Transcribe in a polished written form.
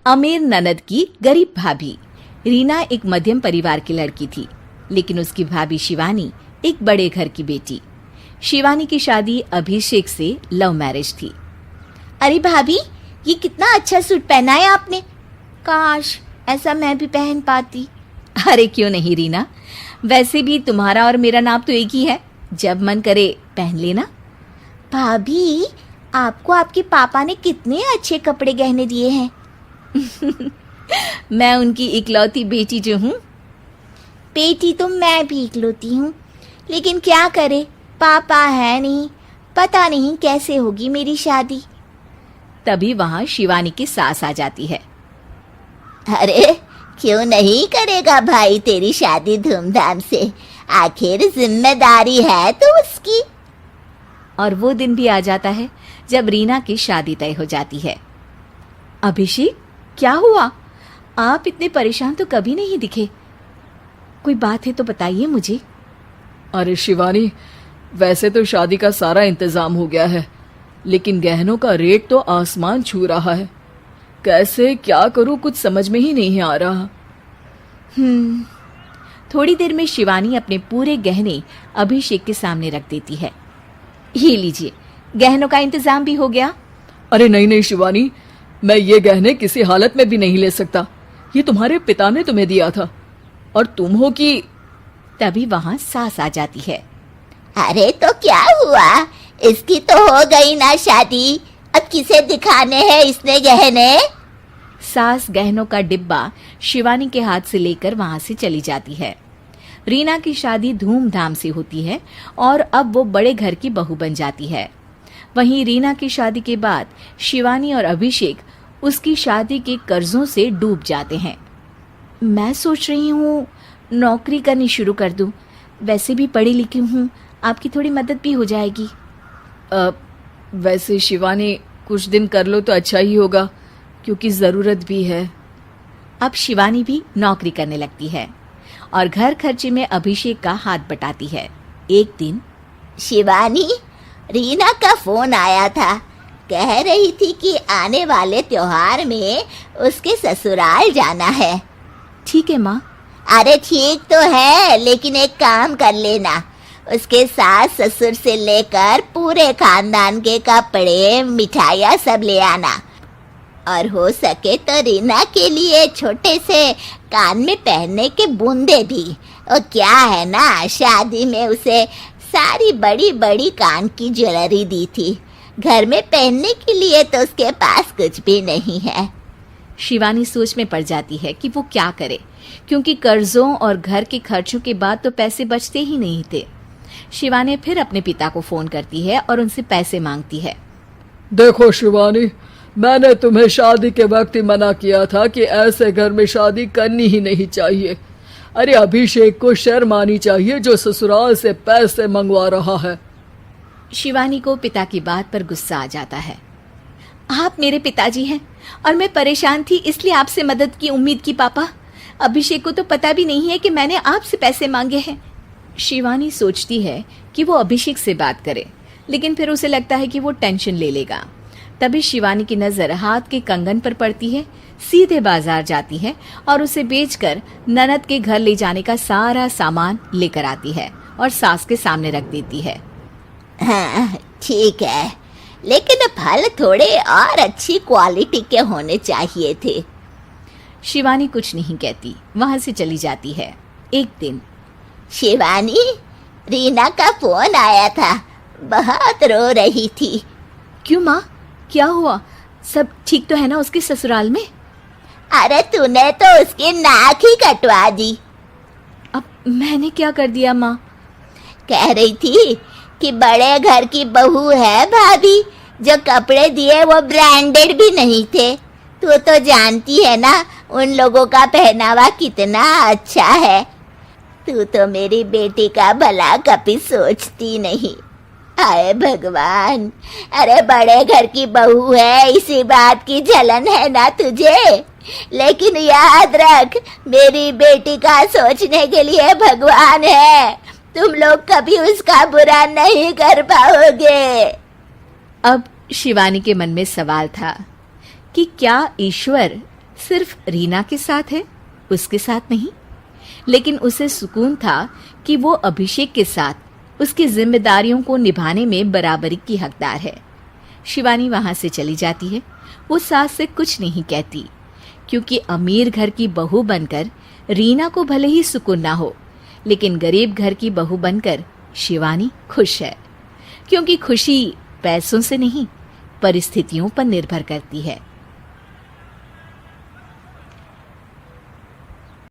अमीर ननद की गरीब भाभी। रीना एक मध्यम परिवार की लड़की थी, लेकिन उसकी भाभी शिवानी एक बड़े घर की बेटी। शिवानी की शादी अभिषेक से लव मैरिज थी। अरे भाभी, ये कितना अच्छा सूट पहना है आपने। काश ऐसा मैं भी पहन पाती। अरे क्यों नहीं रीना, वैसे भी तुम्हारा और मेरा नाम तो एक ही है, जब मन करे पहन लेना। भाभी, आपको आपके पापा ने कितने अच्छे कपड़े गहने दिए हैं। मैं उनकी इकलौती बेटी जो हूँ। बेटी तो मैं भी इकलौती हूँ, लेकिन क्या करे, पापा है नहीं, पता नहीं कैसे होगी मेरी शादी। तभी वहां शिवानी की सास आ जाती है। अरे क्यों नहीं करेगा भाई तेरी शादी धूमधाम से, आखिर जिम्मेदारी है तो उसकी। और वो दिन भी आ जाता है जब रीना की शादी तय हो जाती है। अभिषेक, क्या हुआ? आप इतने परेशान तो कभी नहीं दिखे, कोई बात है तो बताइए मुझे। अरे शिवानी, वैसे तो शादी का सारा इंतजाम हो गया है, लेकिन गहनों का रेट तो आसमान छू रहा है। कैसे क्या करूं, कुछ समझ में ही नहीं आ रहा। थोड़ी देर में शिवानी अपने पूरे गहने अभिषेक के सामने रख देती है। ये लीजिए, गहनों का इंतजाम भी हो गया। अरे नहीं नहीं शिवानी, मैं ये गहने किसी हालत में भी नहीं ले सकता। ये तुम्हारे पिता ने तुम्हें दिया था, और तुम हो कि। तभी वहां सास आ जाती है। अरे तो क्या हुआ, इसकी तो हो गई ना शादी, अब किसे दिखाने हैं इसने गहने। सास गहनों का डिब्बा शिवानी के हाथ से लेकर वहां से चली जाती है। रीना की शादी धूमधाम से होती है और अब वो बड़े घर की बहू बन जाती है। वहीं रीना की शादी के बाद शिवानी और अभिषेक उसकी शादी के कर्जों से डूब जाते हैं। मैं सोच रही हूँ नौकरी करनी शुरू कर दूँ, वैसे भी पढ़ी लिखी हूँ, आपकी थोड़ी मदद भी हो जाएगी। वैसे शिवानी, कुछ दिन कर लो तो अच्छा ही होगा, क्योंकि ज़रूरत भी है। अब शिवानी भी नौकरी करने लगती है और घर खर्चे में अभिषेक का हाथ बटाती है। एक दिन शिवानी, रीना का फोन आया था, कह रही थी कि आने वाले त्योहार में उसके ससुराल जाना है। ठीक है माँ। अरे ठीक तो है, लेकिन एक काम कर लेना, उसके सास ससुर से लेकर पूरे खानदान के कपड़े मिठाइयाँ सब ले आना, और हो सके तो रीना के लिए छोटे से कान में पहनने के बूंदे भी। और क्या है ना, शादी में उसे सारी बड़ी बड़ी कान की ज्वेलरी दी थी, घर में पहनने के लिए तो उसके पास कुछ भी नहीं है। शिवानी सोच में पड़ जाती है कि वो क्या करे, क्योंकि कर्जों और घर के खर्चों के बाद तो पैसे बचते ही नहीं थे। शिवानी फिर अपने पिता को फोन करती है और उनसे पैसे मांगती है। देखो शिवानी, मैंने तुम्हें शादी के वक्त ही मना किया था कि ऐसे घर में शादी करनी ही नहीं चाहिए। अरे अभिषेक को शर्म आनी चाहिए जो ससुराल से पैसे मंगवा रहा है। शिवानी को पिता की बात पर गुस्सा आ जाता है। आप मेरे पिताजी हैं और मैं परेशान थी, इसलिए आपसे मदद की उम्मीद की पापा। अभिषेक को तो पता भी नहीं है कि मैंने आपसे पैसे मांगे हैं। शिवानी सोचती है कि वो अभिषेक से बात करे, लेकिन फिर उसे लगता है कि वो टेंशन ले लेगा। तभी शिवानी की नजर हाथ के कंगन पर पड़ती है, सीधे बाजार जाती है और उसे बेचकर ननद के घर ले जाने का सारा सामान लेकर आती है और सास के सामने रख देती है। हाँ ठीक है, लेकिन फल थोड़े और अच्छी क्वालिटी के होने चाहिए थे। शिवानी कुछ नहीं कहती, वहां से चली जाती है। एक दिन शिवानी, रीना का फोन आया था, बहुत रो रही थी। क्यों माँ, क्या हुआ? सब ठीक तो है ना उसके ससुराल में? अरे तूने तो उसकी नाक ही कटवा दी। अब मैंने क्या कर दिया माँ? कह रही थी कि बड़े घर की बहू है भाभी, जो कपड़े दिए वो ब्रांडेड भी नहीं थे। तू तो जानती है ना उन लोगों का पहनावा कितना अच्छा है। तू तो मेरी बेटी का भला कभी सोचती नहीं। हाय भगवान, अरे बड़े घर की बहू है, इसी बात की जलन है ना तुझे, लेकिन याद रख मेरी बेटी का सोचने के लिए भगवान है, तुम लोग कभी उसका बुरा नहीं कर पाओगे। अब शिवानी के मन में सवाल था कि क्या ईश्वर सिर्फ रीना के साथ है, उसके साथ नहीं। लेकिन उसे सुकून था कि वो अभिषेक के साथ उसकी जिम्मेदारियों को निभाने में बराबरी की हकदार है। शिवानी वहां से चली जाती है। वो सास से कुछ नहीं कहती, क्योंकि अमीर घर की बहू बनकर रीना को भले ही सुकून ना हो, लेकिन गरीब घर की बहू बनकर शिवानी खुश है। क्योंकि खुशी पैसों से नहीं, परिस्थितियों पर निर्भर करती है।